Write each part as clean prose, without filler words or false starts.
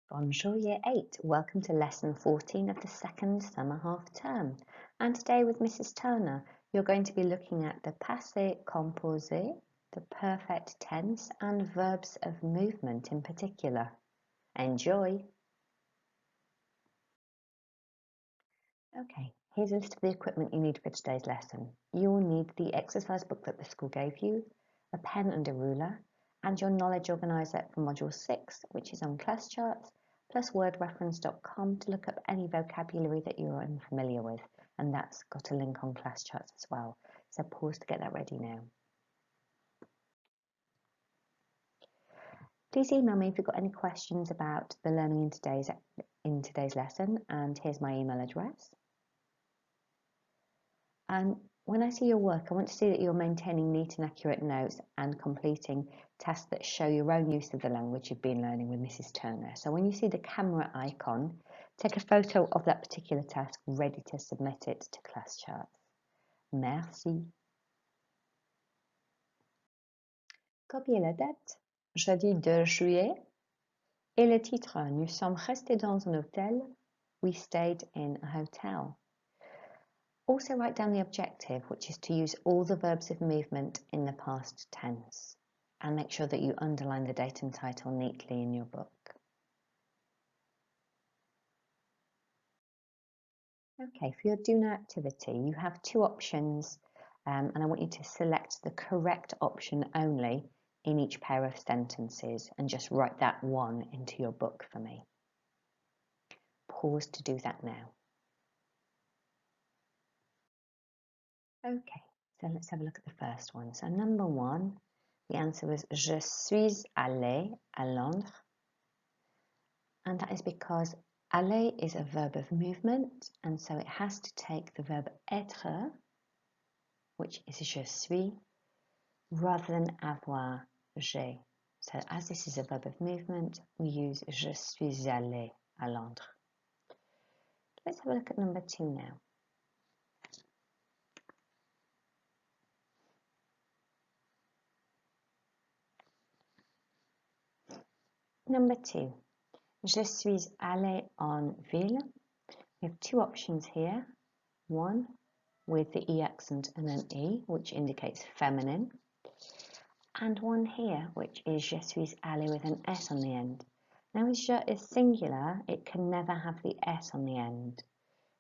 Bonjour Year 8, welcome to lesson 14 of the second summer half term. And today with Mrs. Turner, you're going to be looking at the passé composé, the perfect tense and verbs of movement in particular. Enjoy! Okay, here's a list of the equipment you need for today's lesson. You will need the exercise book that the school gave you, a pen and a ruler, and your knowledge organiser for module 6, which is on class charts, plus wordreference.com to look up any vocabulary that you're unfamiliar with, and that's got a link on class charts as well. So pause to get that ready now. Please email me if you've got any questions about the learning in today's lesson, and here's my email address. And when I see your work, I want to see that you're maintaining neat and accurate notes and completing tasks that show your own use of the language you've been learning with Mrs. Turner. So when you see the camera icon, take a photo of that particular task ready to submit it to class charts. Merci. Copiez la date, jeudi 2 juillet, et le titre, nous sommes restés dans un hôtel, we stayed in a hotel. Also write down the objective, which is to use all the verbs of movement in the past tense, and make sure that you underline the date and title neatly in your book. Okay, for your do now activity, you have two options, and I want you to select the correct option only in each pair of sentences and just write that one into your book for me. Pause to do that now. Okay, so let's have a look at the first one. So number one, the answer was Je suis allé à Londres. And that is because aller is a verb of movement, and so it has to take the verb être, which is je suis, rather than avoir, j'ai. So as this is a verb of movement, we use je suis allé à Londres. Let's have a look at number two now. Number two, je suis allé en ville. We have two options here. One with the E accent and an E, which indicates feminine. And one here, which is je suis allé with an S on the end. Now, as je is singular, it can never have the S on the end.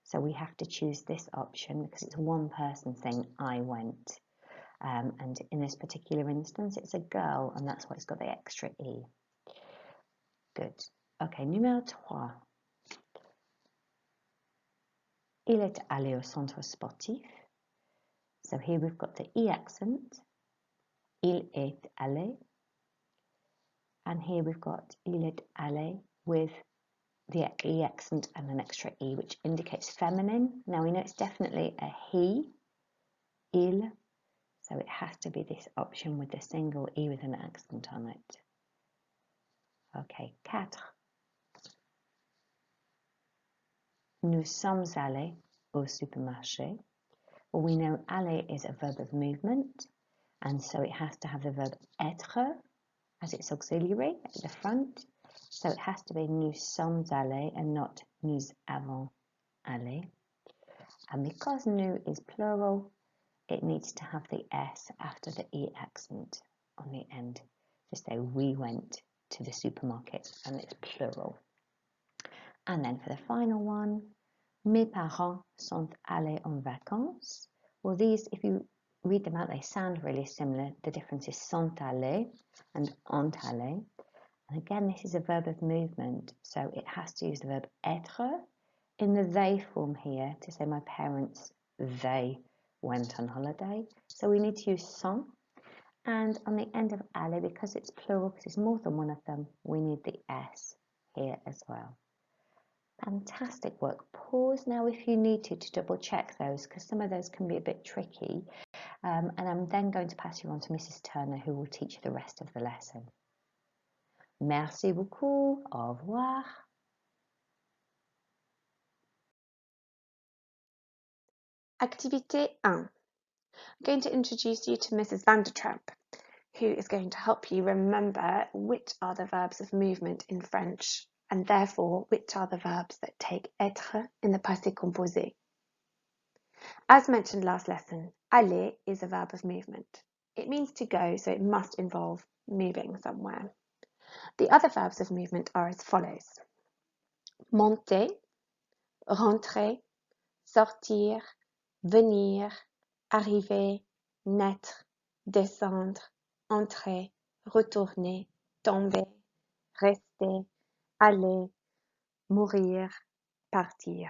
So we have to choose this option because it's one person saying I went. And in this particular instance, it's a girl, and that's why it's got the extra E. Good. Okay, numéro 3. Il est allé au centre sportif. So here we've got the E accent. Il est allé. And here we've got il est allé with the E accent and an extra E, which indicates feminine. Now we know it's definitely a he, il, so it has to be this option with the single E with an accent on it. Okay, 4. Nous sommes allés au supermarché. Well, we know aller is a verb of movement, and so it has to have the verb être as its auxiliary at the front. So it has to be nous sommes allés and not nous avons allé. And because nous is plural, it needs to have the S after the E accent on the end to say we went to the supermarket, and it's plural. And then for the final one, mes parents sont allés en vacances. Well, these, if you read them out, they sound really similar. The difference is sont allés and ont allés. And again, this is a verb of movement, so it has to use the verb être in the they form here to say my parents, they went on holiday. So we need to use sont. And on the end of aller, because it's plural, because it's more than one of them, we need the S here as well. Fantastic work. Pause now if you need to double check those, because some of those can be a bit tricky. And I'm then going to pass you on to Mrs. Turner, who will teach you the rest of the lesson. Merci beaucoup. Au revoir. Activité 1. I'm going to introduce you to Mrs. Vandertramp, who is going to help you remember which are the verbs of movement in French. and therefore which are the verbs that take être in the passé composé. As mentioned last lesson, aller is a verb of movement. It means to go, so it must involve moving somewhere. The other verbs of movement are as follows: monter, rentrer, sortir, venir, arriver, naître, descendre, entrer, retourner, tomber, rester, aller, mourir, partir.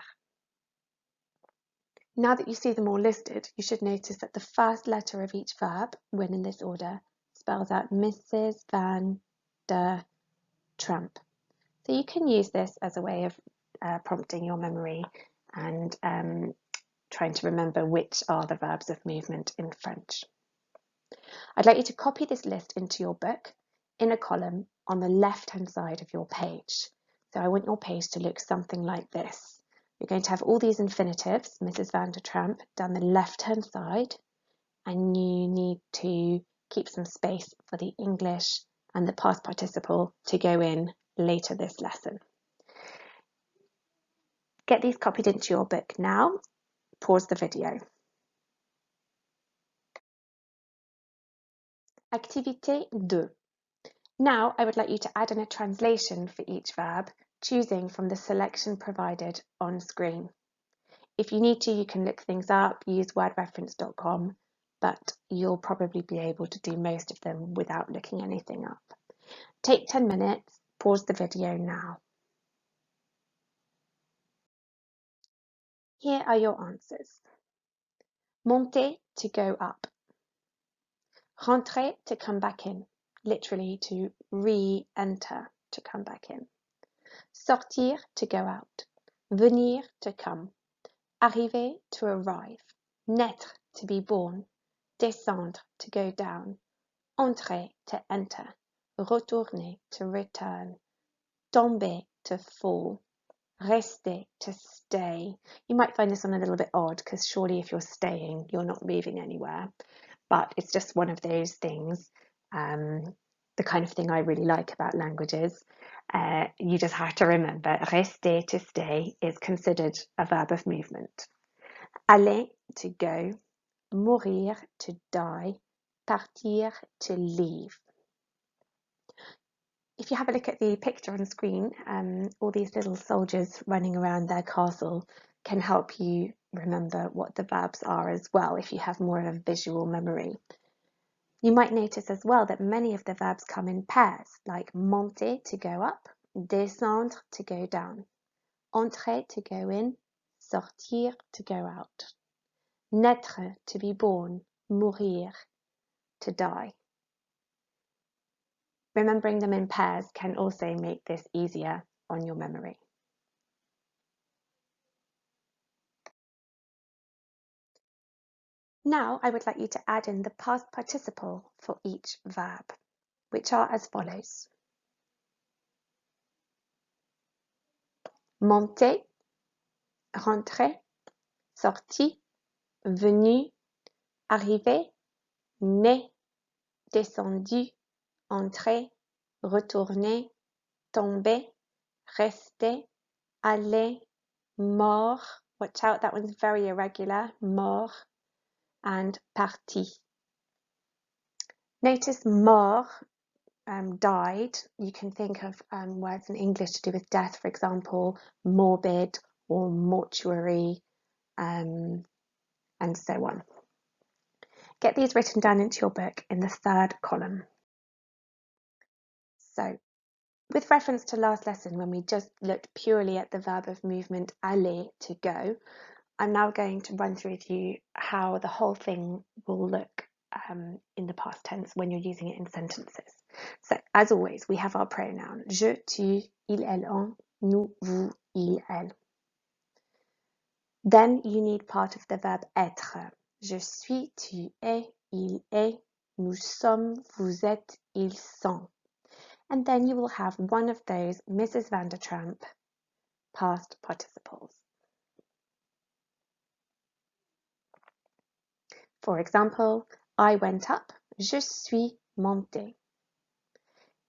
Now that you see them all listed, you should notice that the first letter of each verb, when in this order, spells out Mrs. Van der Trump. So you can use this as a way of prompting your memory and trying to remember which are the verbs of movement in French. I'd like you to copy this list into your book in a column on the left-hand side of your page. So I want your page to look something like this. You're going to have all these infinitives, Mrs. Van der Tramp, down the left-hand side, and you need to keep some space for the English and the past participle to go in later this lesson. Get these copied into your book now. Pause the video. Activité 2. Now I would like you to add in a translation for each verb, choosing from the selection provided on screen. If you need to, you can look things up, use wordreference.com, but you'll probably be able to do most of them without looking anything up. Take 10 minutes, pause the video now. Here are your answers. Monter, to go up. Rentrer, to come back in, literally to re-enter, to come back in. Sortir, to go out. Venir, to come. Arriver, to arrive. Naître, to be born. Descendre, to go down. Entrer, to enter. Retourner, to return. Tomber, to fall. Rester, to stay. You might find this one a little bit odd because surely if you're staying, you're not moving anywhere. But it's just one of those things, the kind of thing I really like about languages. You just have to remember, rester, to stay, is considered a verb of movement. Aller, to go. Mourir, to die. Partir, to leave. If you have a look at the picture on screen, all these little soldiers running around their castle can help you remember what the verbs are as well if you have more of a visual memory. You might notice as well that many of the verbs come in pairs, like monter, to go up, descendre, to go down, entrer, to go in, sortir, to go out, naître, to be born, mourir, to die. Remembering them in pairs can also make this easier on your memory. Now I would like you to add in the past participle for each verb, which are as follows. Monter, rentrer, sorti, venu, arrivé, né, descendu, entré, retourné, tombé, resté, allé, mort. Watch out, that one's very irregular. Mort, and parti. Notice mort, died. You can think of words in English to do with death, for example, morbid or mortuary, and so on. Get these written down into your book in the third column. So, with reference to last lesson when we just looked purely at the verb of movement aller, to go, I'm now going to run through with you how the whole thing will look in the past tense when you're using it in sentences. So, as always, we have our pronoun je, tu, il, elle, on, nous, vous, il, elle. Then you need part of the verb être. Je suis, tu es, il est, nous sommes, vous êtes, ils sont. And then you will have one of those Mrs. Van der Tramp past participles. For example, I went up, je suis monté.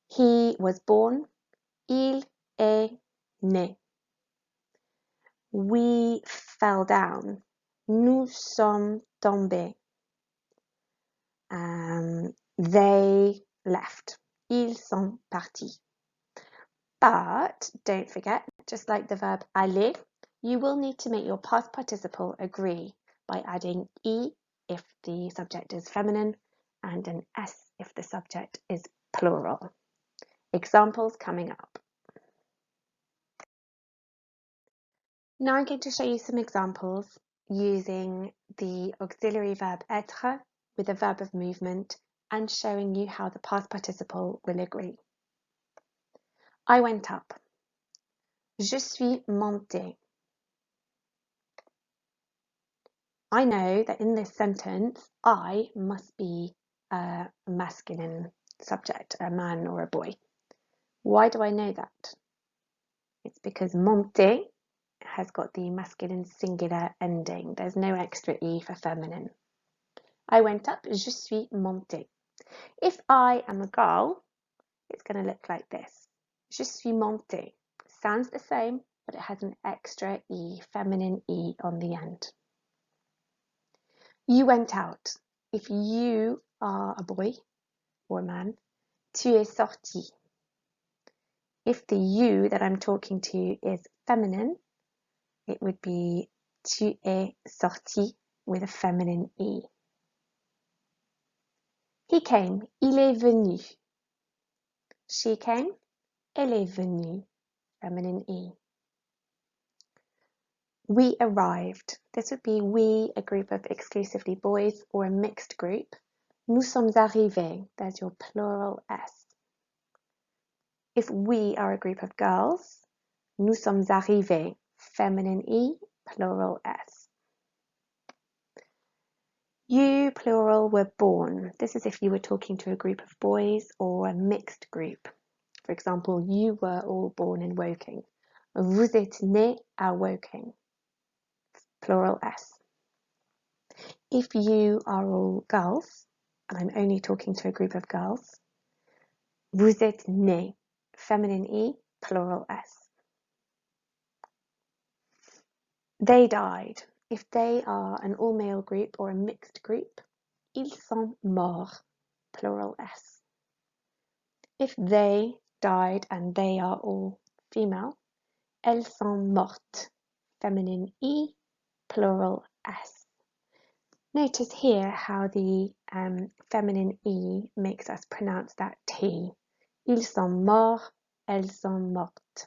He was born, il est né. We fell down. Nous sommes tombés. They left. Ils sont partis. But don't forget, just like the verb aller, you will need to make your past participle agree by adding e if the subject is feminine and an s if the subject is plural. Examples coming up. Now I'm going to show you some examples using the auxiliary verb être with a verb of movement and showing you how the past participle will agree. I went up. Je suis monté. I know that in this sentence, I must be a masculine subject, a man or a boy. Why do I know that? It's because monter has got the masculine singular ending. There's no extra E for feminine. I went up, je suis monté. If I am a girl, it's going to look like this. Je suis monté. Sounds the same, but it has an extra E, feminine E on the end. You went out. If you are a boy or a man, tu es sorti. If the you that I'm talking to is feminine, it would be tu es sorti with a feminine E. He came, il est venu. She came, elle est venue, feminine E. We arrived. This would be we, a group of exclusively boys, or a mixed group. Nous sommes arrivés. There's your plural S. If we are a group of girls, nous sommes arrivés. Feminine E, plural S. You, plural, were born. This is if you were talking to a group of boys or a mixed group. For example, you were all born in Woking. Vous êtes nés à Woking. Plural S. If you are all girls, and I'm only talking to a group of girls, vous êtes nés. Feminine E, plural S. They died. If they are an all-male group or a mixed group, ils sont morts. Plural S. If they died and they are all female, elles sont mortes. Feminine E, plural S. Notice here how the feminine E makes us pronounce that T. Ils sont morts, elles sont mortes.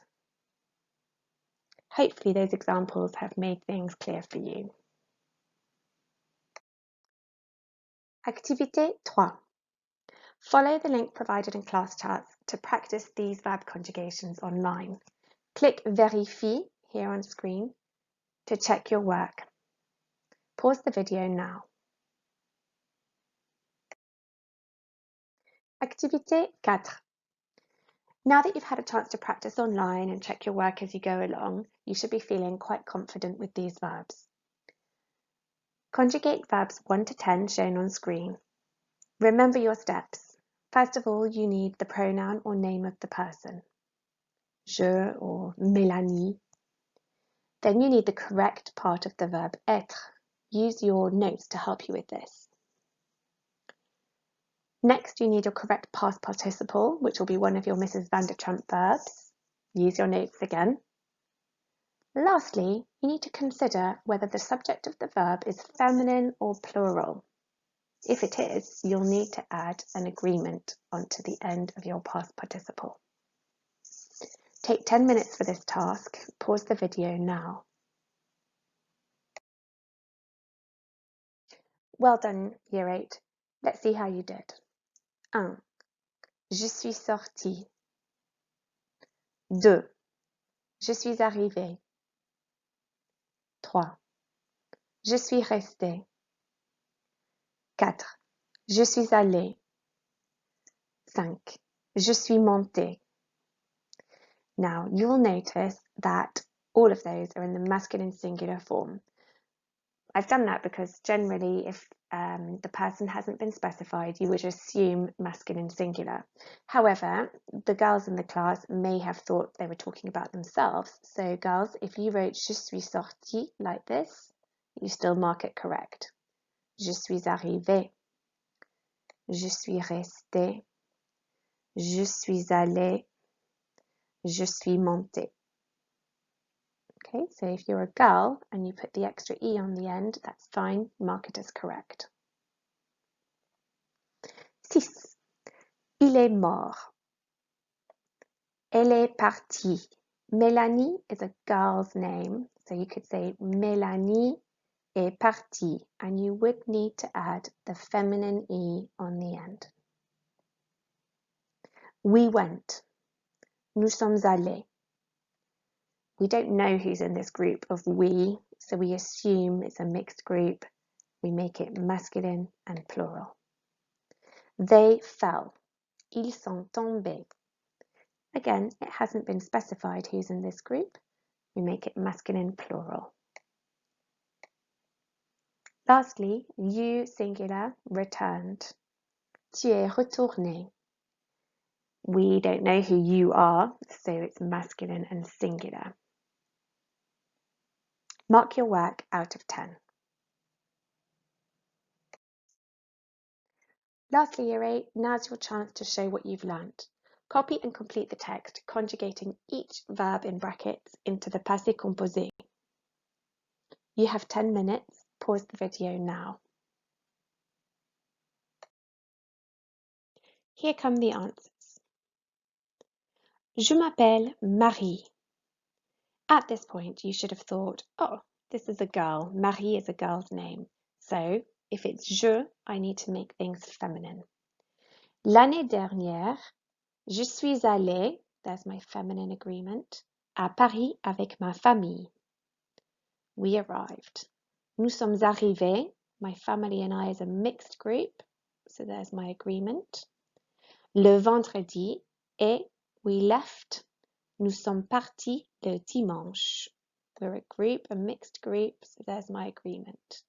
Hopefully those examples have made things clear for you. Activité 3. Follow the link provided in class charts to practice these verb conjugations online. Click Vérifie here on screen to check your work. Pause the video now. Activité 4. Now that you've had a chance to practice online and check your work as you go along, you should be feeling quite confident with these verbs. Conjugate verbs 1 to 10 shown on screen. Remember your steps. First of all, you need the pronoun or name of the person. Je or Mélanie. Then you need the correct part of the verb être. Use your notes to help you with this. Next, you need your correct past participle, which will be one of your Mrs. Vandertrump verbs. Use your notes again. Lastly, you need to consider whether the subject of the verb is feminine or plural. If it is, you'll need to add an agreement onto the end of your past participle. Take 10 minutes for this task. Pause the video now. Well done, Year 8. Let's see how you did. 1. Je suis sorti. 2. Je suis arrivé. 3. Je suis resté. 4. Je suis allé. 5. Je suis monté. Now, you'll notice that all of those are in the masculine singular form. I've done that because generally if the person hasn't been specified, you would assume masculine singular. However, the girls in the class may have thought they were talking about themselves. So girls, if you wrote je suis sortie like this, you still mark it correct. Je suis arrivée. Je suis restée. Je suis allée. Je suis montée. Okay, so if you're a girl and you put the extra E on the end, that's fine, mark it as correct. 6. Il est mort. Elle est partie. Mélanie is a girl's name, so you could say Mélanie est partie, and you would need to add the feminine E on the end. We went. Nous sommes allés. We don't know who's in this group of we, so we assume it's a mixed group. We make it masculine and plural. They fell. Ils sont tombés. Again, it hasn't been specified who's in this group. We make it masculine plural. Lastly, you singular returned. Tu es retourné. We don't know who you are, so it's masculine and singular. Mark your work out of 10. Lastly, Year 8, now's your chance to show what you've learnt. Copy and complete the text, conjugating each verb in brackets into the passé composé. You have 10 minutes. Pause the video now. Here come the answers. Je m'appelle Marie. At this point, you should have thought, oh, this is a girl. Marie is a girl's name. So, if it's je, I need to make things feminine. L'année dernière, je suis allée, there's my feminine agreement, à Paris avec ma famille. We arrived. Nous sommes arrivés, my family and I is a mixed group, so there's my agreement. Le vendredi, et we left. Nous sommes partis le dimanche. We're a group, a mixed group, so there's my agreement.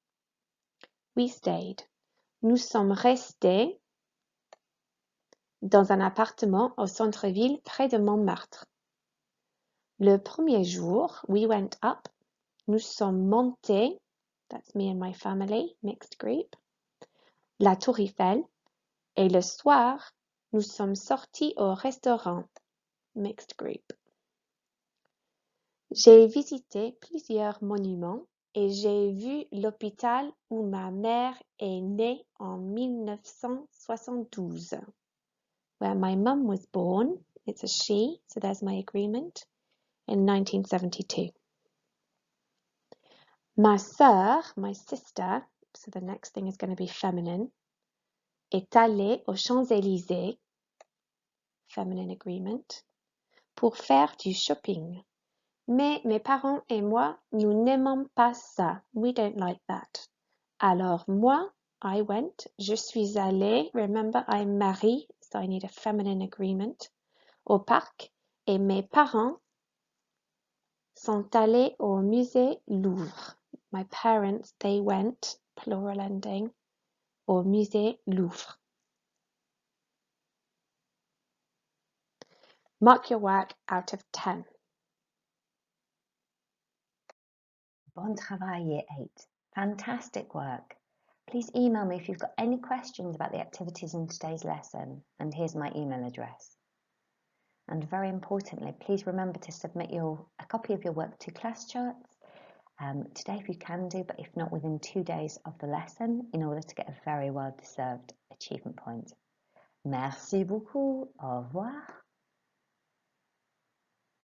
We stayed. Nous sommes restés dans un appartement au centre-ville près de Montmartre. Le premier jour, we went up. Nous sommes montés, that's me and my family, mixed group, la Tour Eiffel. Et le soir, nous sommes sortis au restaurant, mixed group. J'ai visité plusieurs monuments et j'ai vu l'hôpital où ma mère est née en 1972. Where my mum was born, it's a she, so there's my agreement, in 1972. Ma sœur, my sister, so the next thing is going to be feminine, est allée aux Champs-Élysées, feminine agreement, pour faire du shopping. Mais mes parents et moi, nous n'aimons pas ça. We don't like that. Alors moi, I went, je suis allée, remember I'm Marie, so I need a feminine agreement, au parc, et mes parents sont allés au musée Louvre. My parents, they went, plural ending, au musée Louvre. Mark your work out of 10. Bon travail, Year 8. Fantastic work. Please email me if you've got any questions about the activities in today's lesson, and here's my email address. And very importantly, please remember to submit a copy of your work to class charts today if you can do, but if not, within 2 days of the lesson in order to get a very well deserved achievement point. Merci beaucoup. Au revoir.